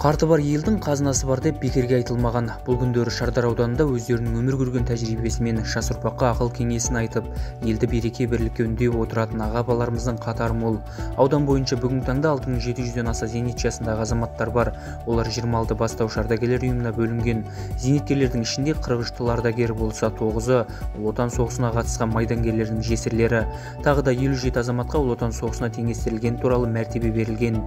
Қарты бар елдің қазынасы бар деп бекерге айтылмаған. Бұл күндері Шардар ауданында өздерінің өмір көрген тәжірибесімен жас ұрпаққа ақыл кеңесін айтып, елді береке бірлікке үндеп отыратын аға-апаларымыздың қатары мол. Аудан бойынша бүгінгі таңда 6700-ден аса зейнет жасындағы азаматтар бар. Олар 26 бастауыш ардагерлер ұйымына бөлінген. Зейнеткерлердің ішінде 43 тыл ардагері болса, 9-ы Ұлы Отан соғысына қатысқан майдангерлердің жесірлері. Тағы да 57 азаматқа Ұлы Отан соғысына теңестірілген туралы мәртебе берілген.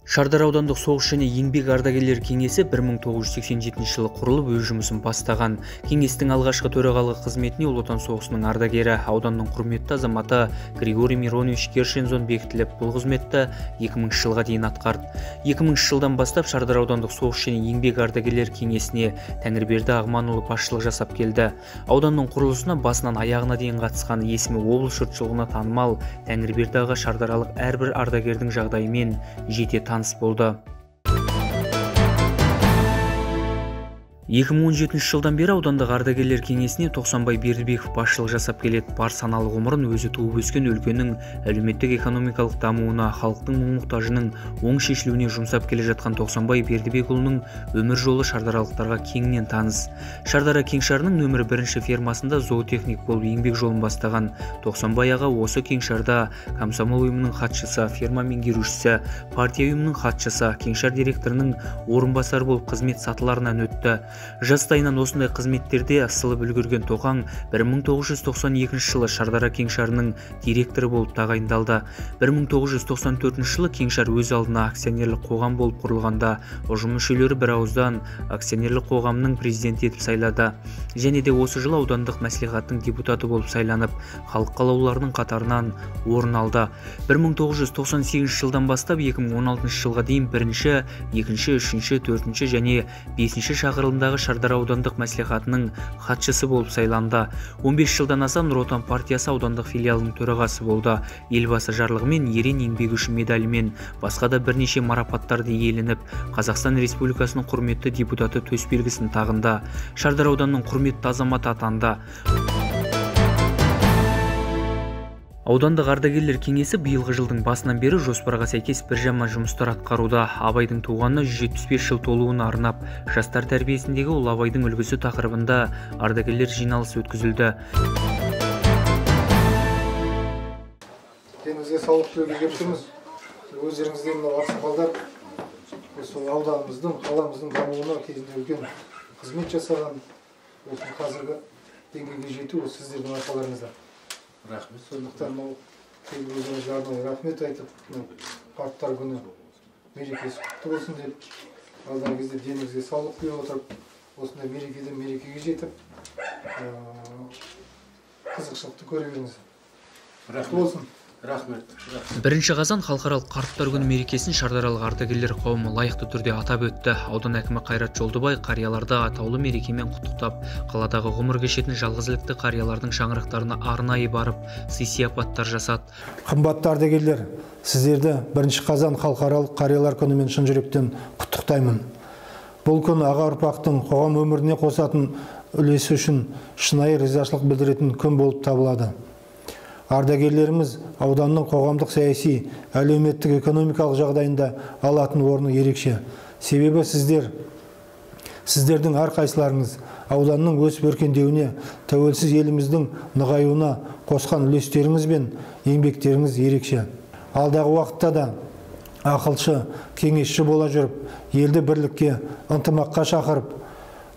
Шардар аудандық соғыс және еңбек ардагерлер кеңесі 1987 жылы құрылып өз жұмысын бастаған. Кеңестің алғашқы төрағалық қызметіне Ұлы Отан соғысының ардагері, ауданның құрметті азаматы Григорий Миронович Кершензон бекітіліп, бұл қызметті 2000 жылға дейін атқарды. 2000 жылдан бастап Шардар аудандық соғыс және еңбек ардагерлер кеңесіне Тәңірберді Ағманұлы басшылық жасап келді. Ауданның құрылысына басынан аяғына дейін қатысқан, есімі облыс жұртшылығына танымал Тәңірберді аға шардаралық әрбір ардагердің жағдайымен жете таныс болды. 2017 жылдан бері аудандық ардагерлер кеңесіне Тоқсанбай Бердібеков басшылық жасап келеді. Бар саналы ғұмырын өзі туып өскен өлкенің әлеуметтік-экономикалық дамуына, халықтың мұң-мұқтажының оң шешілуіне жұмсап келе жатқан Тоқсанбай Бердібекұлының өмір жолы шардаралықтарға кеңінен таныс. Шардара кеңшарының нөмірі 1 фермасында зоотехник болып еңбек жолын бастаған Тоқсанбай аға осы кеңшарда комсомол ұйымының хатшысы, ферма меңгерушісі, партия ұйымының хатшысы, кеңшар директорының орынбасары болып қызмет сатыларынан өтті. Жастайынан осындай қызметтерде асылып үлгерген Тоқаң 1992 жылы Шардара кеңшарының директоры болып тағайындалды. 1994 жылы кеңшар өз алдына акционерлік қоғам болып құрылғанда, ұжым мүшелері бір ауыздан акционерлік қоғамның президенті етіп сайлады. Және де осы жылы аудандық мәслихаттың депутаты болып сайланып, халық қалаулыларының қатарынан орын алды. 1998 жылдан бастап 2016 жылға дейін 1-ші, 2-ші, 3-ші, 4-ші және 5-ші шақырылымдағы Шардар аудандық мәслихатының хатшысы болып сайланды. 15 жылдан аса Нұр Отан партиясы аудандық филиалының төрағасы болды. Елбасы жарлығымен ерен еңбегі үшін медалімен басқа да бірнеше марапаттарды иеленіп, Қазақстан Республикасының құрметті депутаты төсбелгісін тағынды. Шардар ауданының құрметті азаматы атанды. Аудандық ардагерлер кеңесі биылғы жылдың басынан бері жоспарға сәйкес біршама жұмыстар атқаруда. Абайдың туғанына 175 жыл толуына арнап, жастар тәрбиесіндегі ұлы Абайдың үлгісі тақырыбында ардагерлер жиналысы өткізілді. Деніңізге саулық тілеуге келіп өздеріңізге мына ақсақалдар сол ауданымыздың, қаламыздың дамуына кезінде үлкен қызмет жасаған, осы қазіргі деңгейге жету сіздердің арқаларыңызда. Рахмет. Сондықтан өзіңізге арнайы рахмет айтып, қарттар күні мерекесі құтты болсын деп, алдағы кезде деніңізге саулық тілеп отырып, осындай мерекеден мерекеге жетіп, қызықшылықты көре беріңіз. Құтты болсын. Рахмет. 1 қазан халықаралық қарттар күні мерекесін шардаралық ардагерлер қауымы лайықты түрде атап өтті. Аудан әкімі Қайрат Жолдыбай қарияларды атаулы мерекемен құттықтап, қаладағы ғұмыр кешетін жалғызілікті қариялардың шаңырақтарына арнайы барып, сый-сияпаттар жасады. Қымбатты ардагерлер, сіздерді 1 қазан халықаралық қариялар күнімен шын жүректен құттықтаймын. Бұл күн аға ұрпақтың қоғам өміріне қосатын үлесі үшін шынайы ризашылық білдіретін күн болып табылады. Ардагерлеріміз ауданның қоғамдық саяси, әлеуметтік экономикалық жағдайында алатын орны ерекше. Себебі сіздердің әрқайсыларыңыз ауданның өсіп өркендеуіне, тәуелсіз еліміздің нығаюына қосқан үлестеріңіз бен еңбектеріңіз ерекше. Алдағы уақытта да ақылшы, кеңесші бола жүріп, елді бірлікке, ынтымаққа шақырып,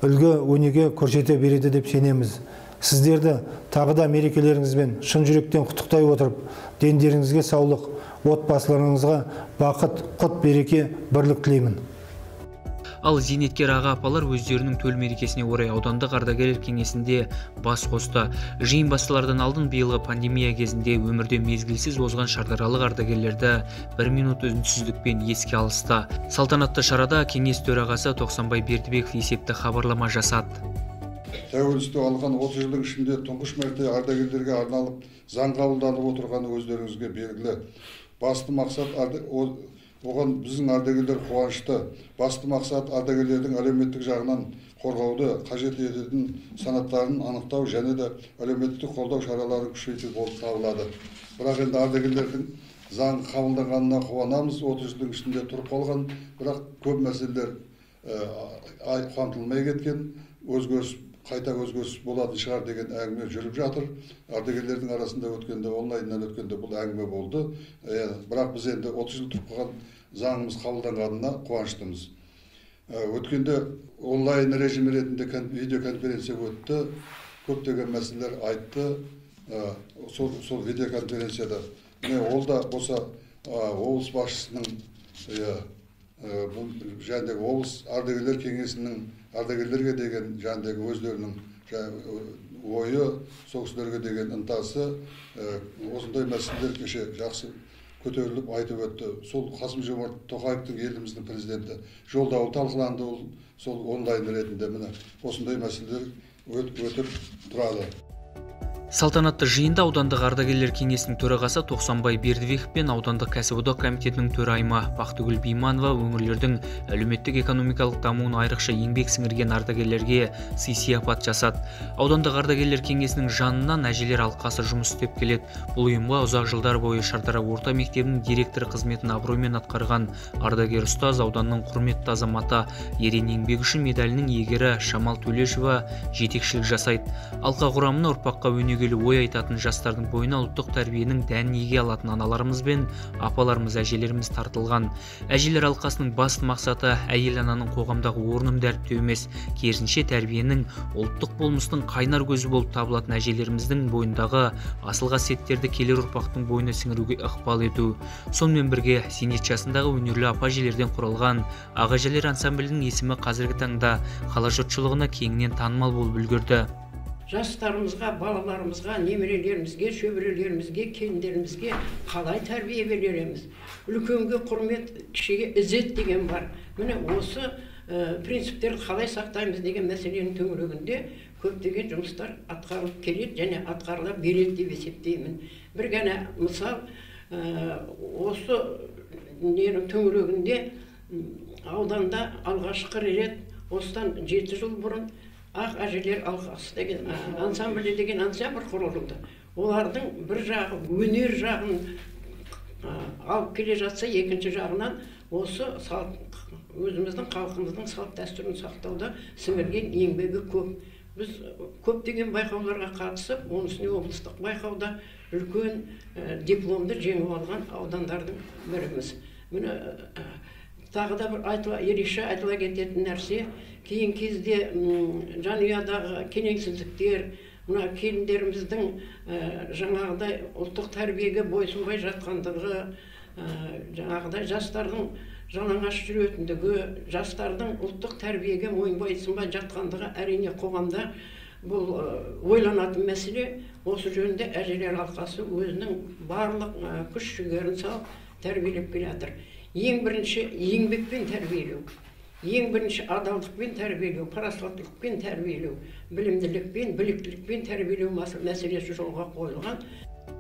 үлгі өнеге көрсете береді деп сенеміз. Сіздерді тағы да мерекелеріңізбен шын жүректен құттықтай отырып, дендеріңізге саулық, отбасыларыңызға бақыт, құт, береке, бірлік тілеймін. Ал зейнеткер аға-апалар өздерінің төл мерекесіне орай аудандық ардагерлер кеңесінде бас қосты. Жиын басталардан алдын биылғы пандемия кезінде өмірде мезгілсіз озған шардаралық ардагерлерді 1 минут үнсіздікпен еске алысты. Салтанатты шарада кеңес төрағасы Тоқсанбай Бердібеков есепті хабарлама жасады. Тәуелсіздік алған 30 жылдың ішінде тұңғыш мәрте ардагерлерге арналып заң қабылданып отырғаны өздеріңізге белгілі. Басты мақсат оған біздің ардагерлер қуанышты. Басты мақсат ардагерлердің әлеуметтік жағынан қорғауды қажет ететін санаттарын анықтау және де әлеуметтік қолдау шараларын күшейту болып табылады. Бірақ енді ардагерлердің заң қабылданғанына қуанамыз. 30 жылдың ішінде тұрып қалған, бірақ көп мәселелер қамтылмай кеткен, қайта өзгеріс болады шығар деген әңгіме жүріп жатыр. Ардагерлердің арасында өткенде, онлайннан өткенде бұл әңгіме болды. Бірақ біз енді 30 жыл тұрып қалған заңымыз қабылданғанына қуаныштымыз. Өткенде онлайн режим ретінде видеоконференция өтті. Көптеген мәселелер айтты. Сол видеоконференцияда. Ол да болса облыс басшысының жәндегі облыс ардагерлер кеңесінің ардагерлерге деген жәндегі өздерінің ойы, сол кісілерге деген ынтасы, осындай мәселелер кеше жақсы көтеріліп айтып өтті. Сол Қасым-Жомарт Тоқаевтың, еліміздің президенті, жолдауы талқыланды, сол онлайн ретінде міне осындай мәселелер өтіп тұрады. Салтанатты жиында аудандық ардагерлер кеңесінің төрағасы Тоқсанбай Бердібеков пен аудандық кәсіподақ комитетінің төрайымы Бақтыгүл Бейманова өңірлердің әлеуметтік экономикалық дамуына айрықша еңбек сіңірген ардагерлерге сый-сияпат жасады. Аудандық ардагерлер кеңесінің жанынан әжелер алқасы жұмыс істеп келеді. Бұл ұйымға ұзақ жылдар бойы Шардара орта мектебінің директоры қызметін абыроймен атқарған ардагер ұстаз, ауданның құрметті азаматы, ерен еңбегі үшін медалінің иегері Шамал Төлешова жетекшілік жасайды. Алқа құрамына ұрпаққа өнеге ой айтатын жастардың бойына ұлттық тәрбиенің дәнін еге алатын аналарымыз бен апаларымыз, әжелеріміз тартылған. Әжелер алқасының басты мақсаты әйел ананың қоғамдағы орнын дәріптеу емес, керісінше тәрбиенің ұлттық болмыстың қайнар көзі болып табылатын әжелеріміздің бойындағы асыл қасиеттерді келер ұрпақтың бойына сіңіруге ықпал ету. Сонымен бірге зейнет жасындағы өнерлі апа-әжелерден құралған ағажелер ансамблінің есімі қазіргі таңда қала жұртшылығына кеңінен танымал болып үлгерді. Жастарымызға, балаларымызға, немерелерімізге, шөберелерімізге, келіндерімізге қалай тәрбие береміз? Үлкенге құрмет, кішіге ізет деген бар. Міне осы принциптерді қалай сақтаймыз деген мәселенің төңірегінде көптеген жұмыстар атқарылып келеді және атқарыла береді деп есептеймін. Bir ғана мысал, осы ненің төңірегінде ауданда алғашқы рет осыдан 7 жыл бұрын Ақ әжелер алқасы деген ансамбль деген ансамбль құрылды. Олардың бір жағы өнер жағын алып келе жатса, екінші жағынан осы өзіміздің халқымыздың салт дәстүрін сақтауда сіңірген еңбегі көп. Біз көптеген байқауларға қатысып, онысына облыстық байқауда үлкен дипломды жеңіп алған аудандардың біріміз. Міне тағы да бір ерекше айтыла кететін нәрсе, кейін кезде жанұядағы келеңсіздіктер, мына келіндеріміздің жаңағыдай ұлттық тәрбиеге бойсынбай жатқандығы, жаңағыдай жастардың жалаңаш жүретіндігі, жастардың ұлттық тәрбиеге мойынбай жатқандығы әрине қоғамда бұл ойланатын мәселе. Осы жөнінде әжелер алқасы өзінің барлық күш-жігерін салып тәрбиелеп келе жатыр. Ең бірінші еңбекпен тәрбиелеу, ең бірінші адалдықпен тәрбиелеу, парасаттылықпен тәрбиелеу, білімділікпен, біліктілікпен тәрбиелеу мәселесі жолға қойылған.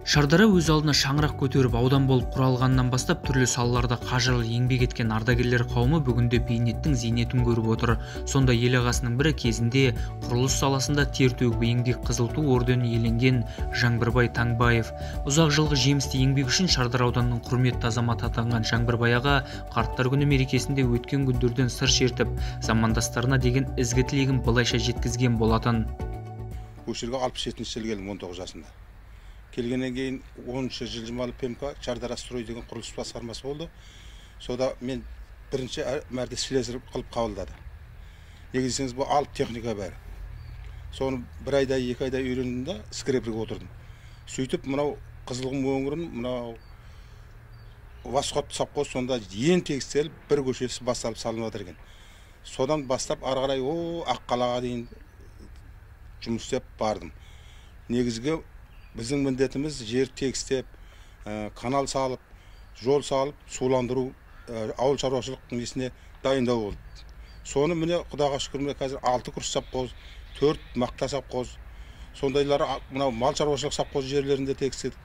Шардара өз алдына шаңырақ көтеріп аудан болып құралғаннан бастап түрлі салаларда қажырлы еңбек еткен ардагерлер қауымы бүгінде бейнеттің зейнетін көріп отыр. Сонда ел ағасының бірі кезінде құрылыс саласында тер төгіп еңбек қызыл ту орденін иеленген Жаңбырбай Таңбаев. Ұзақ жылғы жемісті еңбек үшін Шардара ауданының құрметті азаматы атанған Жаңбырбай аға қарттар күні мерекесінде өткен күндерден сыр шертіп, замандастарына деген ізгі тілегін былайша жеткізген болатын. Осы жерге 67 жыл келдім, 19 жасында. Келгеннен кейін 10-шы жылжымалы ПМК Шардара строй деген құрылыс басқармасы болды. Сода мен бірінші мәрте слесарь қылып қабылдады. Неге десеңіз, бұл алып техника бәрі. Соны 1 айда, 2 айда үйрендім де скреперге отырдым. Сөйтіп, мынау Қызылқұм өңірін, мынау Восход совхоз сонда ең тегістеліп, бір көшесі басталып салынып жатыр екен. Содан бастап ары қарай Аққалаға дейін жұмыс істеп бардым. Негізгі біздің міндетіміз жер тегістеп, канал салып, жол салып, суландыру, ауыл шаруашылық несіне дайындау болды. Соны міне Құдайға шүкір, қазір 6 курс совхоз, 4 мақта совхоз, сондайлары мынау мал шаруашылық совхоз жерлерінде тегістедік.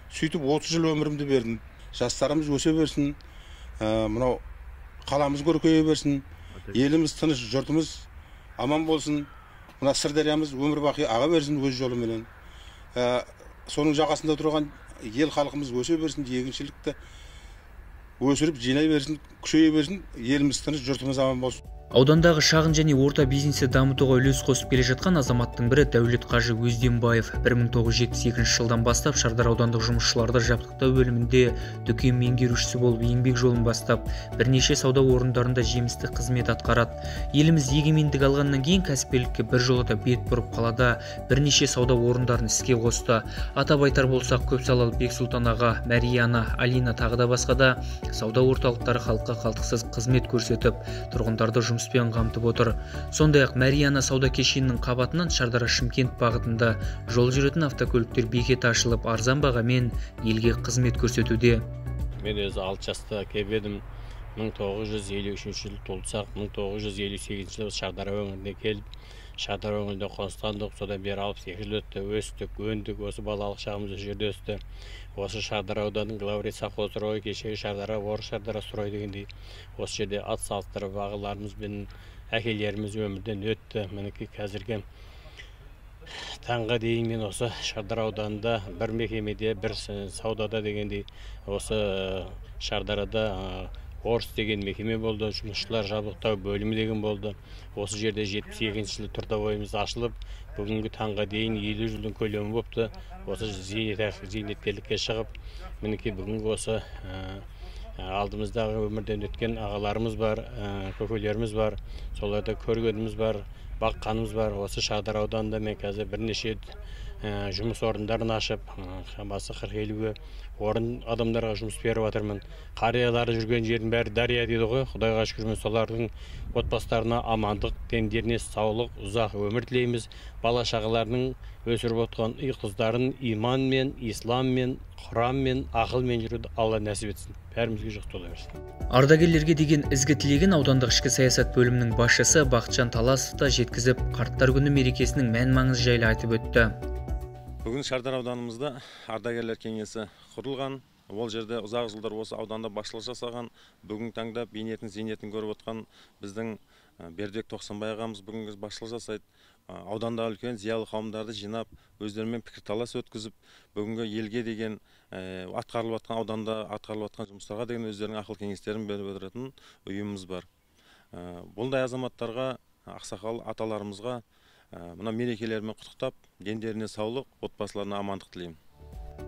Сөйтіп 30 жыл өмірімді бердім. Жастарымыз өсе берсін, мынау қаламыз көркейе берсін, еліміз тыныш, жұртымыз аман болсын, мына Сырдариямыз өмір бақи аға берсін өз жолыменен. Соның жағасында тұрған ел халқымыз өсе берсін, егіншілікті өсіріп жинай берсін, күшейе берсін, еліміз тыныш, жұртымыз аман болсын. Аудандағы шағын және орта бизнесті дамытуға үлес қосып келе жатқан азаматтың бірі Дәулет Қажы Өзденбаев 1972 жылдан бастап Шардар аудандық жұмысшыларды жабдықтау бөлімінде дүкен меңгерушісі болып еңбек жолын бастап, бірнеше сауда орындарында жемісті қызмет атқарады. Еліміз егемендік алғаннан кейін кәсіпкерлікке біржолата бет бұрып қалада бірнеше сауда орындарын іске қосты. Атап айтар болсақ, Көпсалалы Бексұлтан аға, Марияна, Алина тағы да басқа да сауда орталықтары халыққа қалтқысыз қызмет көрсетіп, тұрғындарды жұмыспен қамтып отыр. Сондай-ақ Марияна сауда кешенінің қабатынан Шардара Шымкент бағытында жол жүретін автокөліктер бекеті ашылып, арзан бағамен елге қызмет көрсетуде. Мен өзі 6 жаста келіп 1953 жылы толсақ, 1958 жылы Шардара өңіріне келіп, Шардара өңірінде қоныстандық, содан бері 62 жыл өтті, өстік, өндік, осы балалық шағымыз жерде өсті. Осы Шардара ауданының главрет совхоз строй, кешегі Шардара, Орыс Шардара строй дегендей, осы жерде ат салыстырып, ағаларымыз бен әкелеріміз өмірден өтті. Мінекей қазіргі таңға дейін мен осы Шардара ауданында бір мекемеде, бір саудада дегендей, осы Шардарада Орыс деген мекеме болды, жұмысшылар жабдықтау бөлімі деген болды. Осы жерде 72 жылы трудовойымыз ашылып, бүгінгі таңға дейін 50 жылдың көлемі болыпты. Осы зейнеткерлікке шығып, мінекей бүгінгі осы алдымыздағы өмірден өткен ағаларымыз бар, көкелеріміз бар, соларды көргеніміз бар, баққанымыз бар. Осы Шардар ауданында мен қазір бірнеше жұмыс орындарын ашып, шамасы 40-50 орын адамдарға жұмыс беріп жатырмын. Қариялары жүрген жердің бәрі дария дейді ғой. Құдайға шүкір, солардың отбасыларына амандық, тендеріне саулық, ұзақ өмір тілейміз. Бала шағаларының өсіріп отқан үй қыздарын иманмен, исламмен, құранмен, ақылмен жүруді Алла нәсіп етсін. Бәрімізге жұқты бола берсін. Ардагерлерге деген ізгі тілегін аудандық ішкі саясат бөлімінің басшысы Бақытжан Таласов та жеткізіп, қарттар күні мерекесінің мән-маңызы жайлы айтып өтті. Бүгін Шардар ауданымызда ардагерлер кеңесі құрылған. Ол жерде ұзақ жылдар осы ауданда басшылық жасаған. Бүгін таңда бейнетін, зейнетін көріп отқан біздің Бердібек Тоқсанбай ағамыз бүгінгі басшылық жасайды. Ауданда үлкен зиялы қауымдарды жинап, өздерімен пікірталас өткізіп, бүгінгі елге деген атқарылып жатқан ауданда атқарылып жатқан жұмыстарға деген өздерінің ақыл кеңестерін беріп отыратын ұйымымыз бар. Бұндай азаматтарға, ақсақал аталарымызға мына мерекелерімен құттықтап, дендеріне саулық, отбасыларына амандық тілеймін.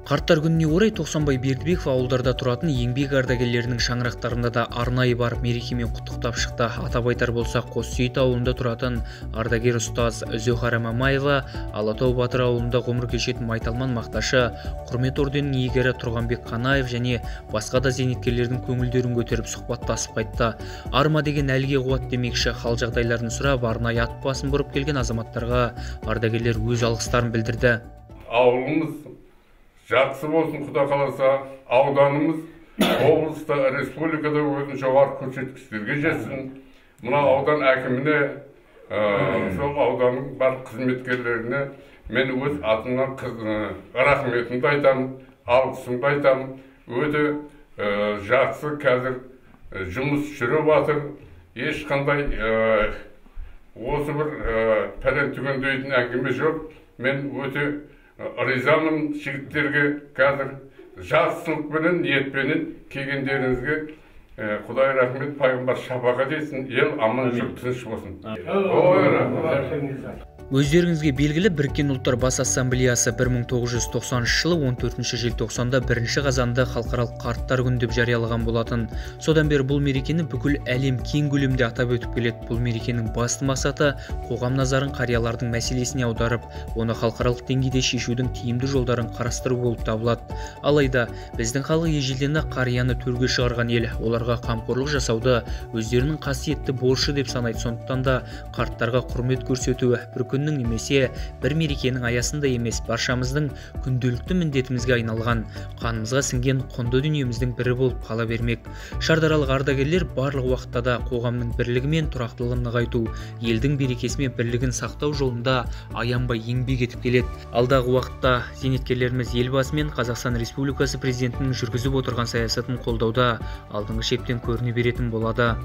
Қарттар күніне орай Тоқсанбай Бердібеков ауылдарда тұратын еңбек ардагерлерінің шаңырақтарында да арнайы барып мерекемен құттықтап шықты. Атап айтар болсақ, Қоссүйет ауылында тұратын ардагер ұстаз Зөһара Мамаева, Алатау Батыр ауылында ғұмыр кешетін Майталман Мақташы, құрмет орденінің иегері Тұрғанбек Қанаев және басқа да зейнеткерлердің көңілдерін көтеріп сұхбаттасып қайтты. Арма деген әлге қуат демекші, хал жағдайларын сұрап, арнайы ат басын бұрып келген азаматтарға ардагерлер өз алғыстарын білдірді. Ауылымыз жақсы болсын, құда қаласа, ауданымыз облыста, республикада өзін жоғары көрсеткіштерге жетсін. Мына аудан әкіміне, сол ауданның бар қызметкерлеріне мен өз атымнан рахметімді айтамын, алғысымды айтамын. Өте жақсы қазір жұмыс жүріп жатыр. Ешқандай осы бір пәлен түген дейтін әңгіме жоқ. Мен өте ризамын жігіттерге, қазір жақсылықпенен, ниетпенен келгендеріңізге. Құдай рахмет, пайғамбар шапағат етсін, ел аман жұрт тыныш болсын. Өздеріңізге белгілі Біріккен ұлттар бас ассамблеясы 1990 жылы 14 желтоқсанда 1 қазанда халықаралық қарттар күні деп жариялаған болатын. Содан бері бұл мерекені бүкіл әлем кең көлемде атап өтіп келеді. Бұл мерекенің басты мақсаты қоғам назарын қариялардың мәселесіне аударып, оны халықаралық деңгейде шешудің тиімді жолдарын қарастыру болып табылады. Алайда біздің халық ежелден қарияны төрге шығарған ел, оларға қамқорлық жасауды өздерінің қасиетті борышы деп санайды. Сондықтан да қарттарға құрмет көрсетуі бір күннің немесе бір мерекенің аясында емес, баршамыздың күнделікті міндетімізге айналған, қанымызға сіңген құнды дүниеміздің бірі болып қала бермек. Шардаралық ардагерлер барлық уақытта да қоғамның бірлігі мен тұрақтылығын нығайту, елдің берекесі мен бірлігін сақтау жолында аянбай еңбек етіп келеді. Алдағы уақытта зейнеткерлеріміз елбасы мен Қазақстан Республикасы президентінің жүргізіп отырған саясатын қолдауда алдыңғы шептен көріне беретін болады.